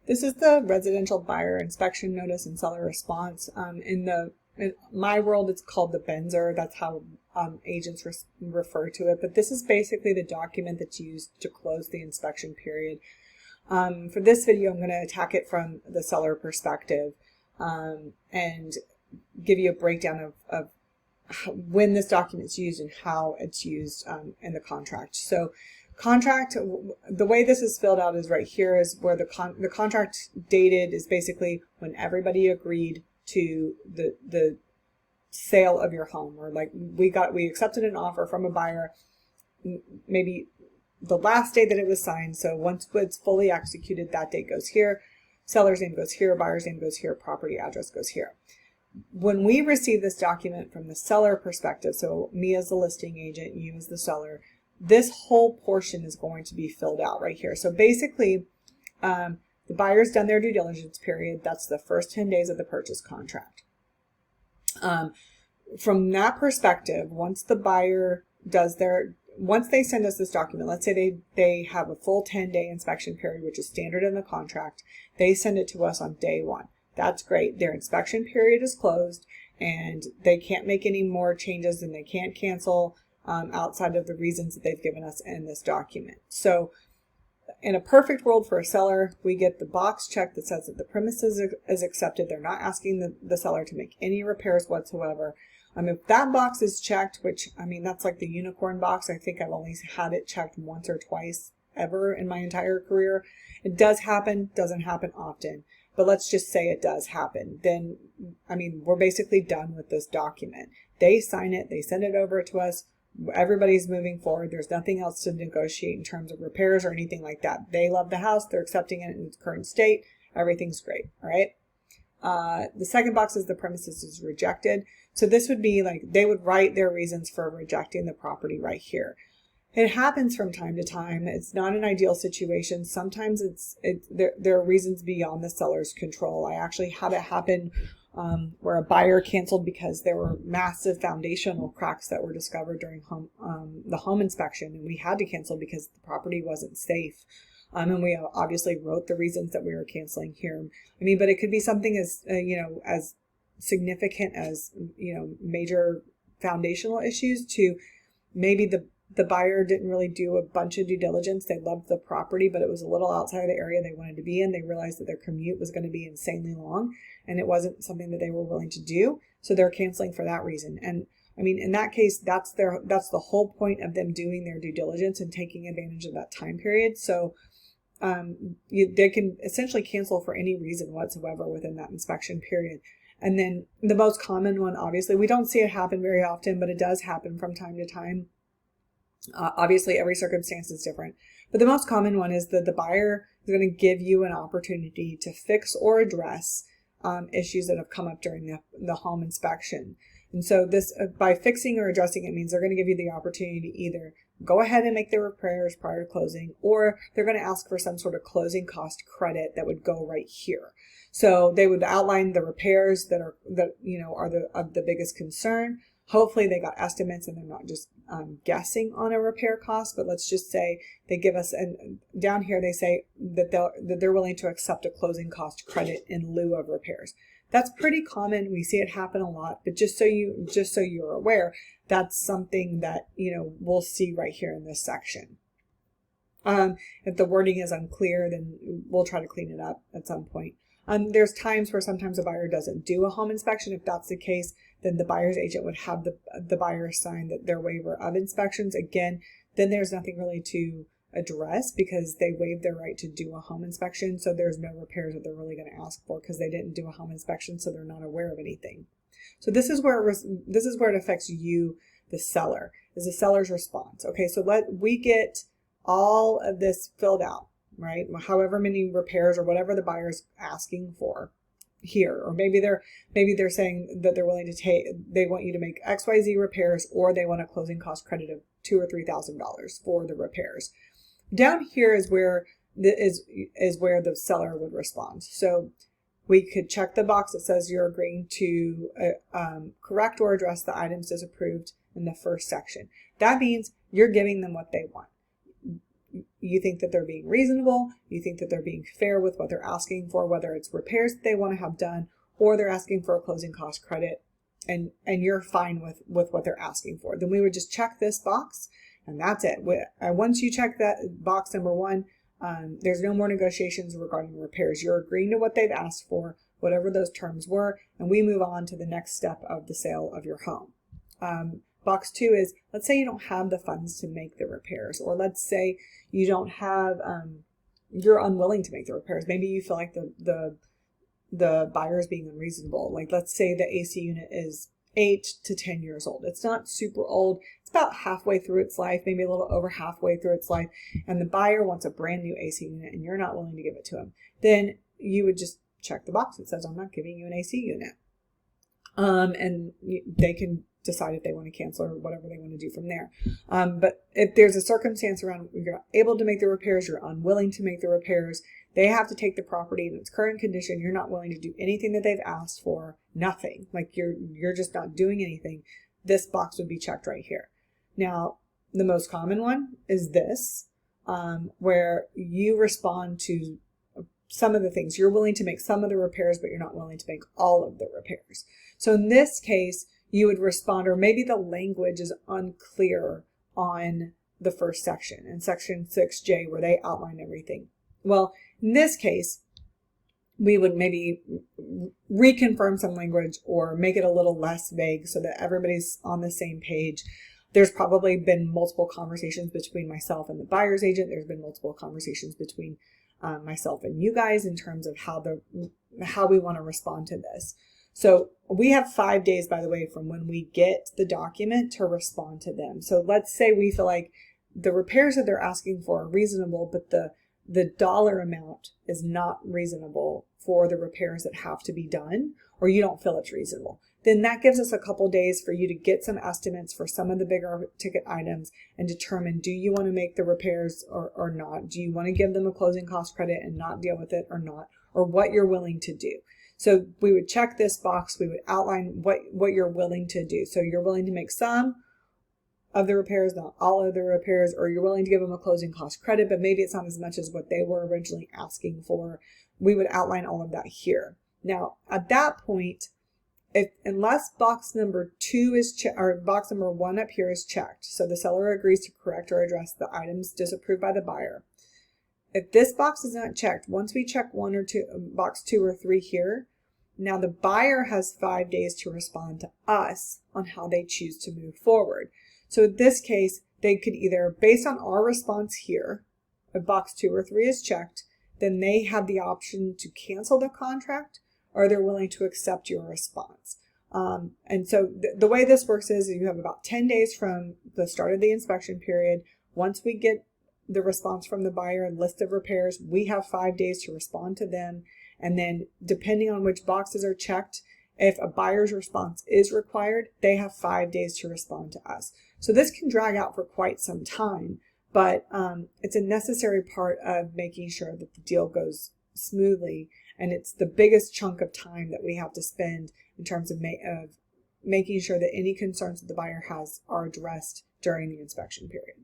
This is the residential buyer inspection notice and seller response. In my world, it's called the BINSR. That's how agents refer to it. But this is basically the document that's used to close the inspection period. For this video, I'm going to attack it from the seller perspective and give you a breakdown of when this document's used and how it's used in the contract. So contract, the way this is filled out is right here is where the contract dated is basically when everybody agreed to the sale of your home, or like we accepted an offer from a buyer maybe the last day that it was signed. So once it's fully executed, that date goes here, seller's name goes here, buyer's name goes here, property address goes here. When we receive this document from the seller perspective, so me as the listing agent, you as the seller, this whole portion is going to be filled out right here. So basically, the buyer's done their due diligence period. That's the first 10 days of the purchase contract. From that perspective, once the buyer once they send us this document, let's say they have a full 10-day inspection period, which is standard in the contract, they send it to us on day one. That's great. Their inspection period is closed and they can't make any more changes and they can't cancel outside of the reasons that they've given us in this document. So in a perfect world for a seller, we get the box check that says that the premises is accepted. They're not asking the seller to make any repairs whatsoever. If that box is checked, which, that's like the unicorn box. I think I've only had it checked once or twice ever in my entire career. It does happen, doesn't happen often. But let's just say it does happen. Then, we're basically done with this document. They sign it, they send it over to us. Everybody's moving forward. There's nothing else to negotiate in terms of repairs or anything like that. They love the house. They're accepting it in its current state. Everything's great. All right. The second box is the premises is rejected. So this would be like they would write their reasons for rejecting the property right here. It happens from time to time. It's not an ideal situation. Sometimes there are reasons beyond the seller's control. I actually had it happen where a buyer canceled because there were massive foundational cracks that were discovered during the home inspection, and we had to cancel because the property wasn't safe. And we obviously wrote the reasons that we were canceling here. But it could be something as as significant as major foundational issues to maybe the buyer didn't really do a bunch of due diligence. They loved the property, but it was a little outside of the area they wanted to be in. They realized that their commute was going to be insanely long and it wasn't something that they were willing to do. So they're canceling for that reason. And in that case, that's the whole point of them doing their due diligence and taking advantage of that time period. So they can essentially cancel for any reason whatsoever within that inspection period. And then the most common one, obviously, we don't see it happen very often, but it does happen from time to time. Obviously, every circumstance is different. But the most common one is that the buyer is going to give you an opportunity to fix or address issues that have come up during the home inspection. And so this, by fixing or addressing it, means they're going to give you the opportunity to either go ahead and make the repairs prior to closing, or they're going to ask for some sort of closing cost credit that would go right here. So they would outline the repairs that are of the biggest concern. Hopefully they got estimates and they're not just guessing on a repair cost, but let's just say they give us, and down here they say that they're willing to accept a closing cost credit in lieu of repairs. That's pretty common. We see it happen a lot, but just so you're aware, that's something that we'll see right here in this section. If the wording is unclear, then we'll try to clean it up at some point. There's times where sometimes a buyer doesn't do a home inspection. If that's the case, then the buyer's agent would have the buyer sign their waiver of inspections. Again, then there's nothing really to address because they waived their right to do a home inspection. So there's no repairs that they're really going to ask for because they didn't do a home inspection, so they're not aware of anything. So this is where it affects you, the seller, is the seller's response. Okay, so we get all of this filled out, right? However many repairs or whatever the buyer's asking for here, or maybe they're saying that they're willing to they want you to make XYZ repairs, or they want a closing cost credit of $2,000 or $3,000 for the repairs. Down here is where the seller would respond. So we could check the box that says you're agreeing to correct or address the items disapproved in the first section. That means you're giving them what they want. you think that they're being reasonable, you think that they're being fair with what they're asking for, whether it's repairs that they want to have done or they're asking for a closing cost credit, and you're fine with what they're asking for, then we would just check this box, and that's it. Once you check that box number 1, there's no more negotiations regarding repairs. You're agreeing to what they've asked for, whatever those terms were, and we move on to the next step of the sale of your home. Box 2 is, let's say you don't have the funds to make the repairs, or let's say you don't have, you're unwilling to make the repairs. Maybe you feel like the buyer is being unreasonable. Like, let's say the AC unit is 8 to 10 years old. It's not super old. It's about halfway through its life, maybe a little over halfway through its life, and the buyer wants a brand new AC unit and you're not willing to give it to him. Then you would just check the box that says, I'm not giving you an AC unit. And they can decide if they want to cancel or whatever they want to do from there. But if there's a circumstance around you're not able to make the repairs, you're unwilling to make the repairs, they have to take the property in its current condition, you're not willing to do anything that they've asked for, nothing. Like you're just not doing anything. This box would be checked right here. Now, the most common one is this, where you respond to some of the things. You're willing to make some of the repairs, but you're not willing to make all of the repairs. So in this case, you would respond, or maybe the language is unclear on the first section, in section 6J, where they outline everything. Well, in this case, we would maybe reconfirm some language or make it a little less vague so that everybody's on the same page. There's probably been multiple conversations between myself and the buyer's agent. There's been multiple conversations between myself and you guys in terms of how we want to respond to this. So we have 5 days, by the way, from when we get the document to respond to them. So let's say we feel like the repairs that they're asking for are reasonable, but the dollar amount is not reasonable for the repairs that have to be done, or you don't feel it's reasonable. Then that gives us a couple days for you to get some estimates for some of the bigger ticket items and determine, do you want to make the repairs or not? Do you want to give them a closing cost credit and not deal with it or not? Or what you're willing to do. So we would check this box. We would outline what you're willing to do. So you're willing to make some of the repairs, not all of the repairs, or you're willing to give them a closing cost credit, but maybe it's not as much as what they were originally asking for. We would outline all of that here. Now, at that point, unless box number 2 is checked, or box number 1 up here is checked, so the seller agrees to correct or address the items disapproved by the buyer. If this box is not checked, once we check 1 or 2, box 2 or 3 here, now the buyer has 5 days to respond to us on how they choose to move forward. So in this case, they could either, based on our response here, if box 2 or 3 is checked, then they have the option to cancel the contract, or they're willing to accept your response. And so the way this works is you have about 10 days from the start of the inspection period. Once we get the response from the buyer and list of repairs, we have 5 days to respond to them. And then depending on which boxes are checked, if a buyer's response is required, they have 5 days to respond to us. So this can drag out for quite some time, but it's a necessary part of making sure that the deal goes smoothly. And it's the biggest chunk of time that we have to spend in terms of making sure that any concerns that the buyer has are addressed during the inspection period.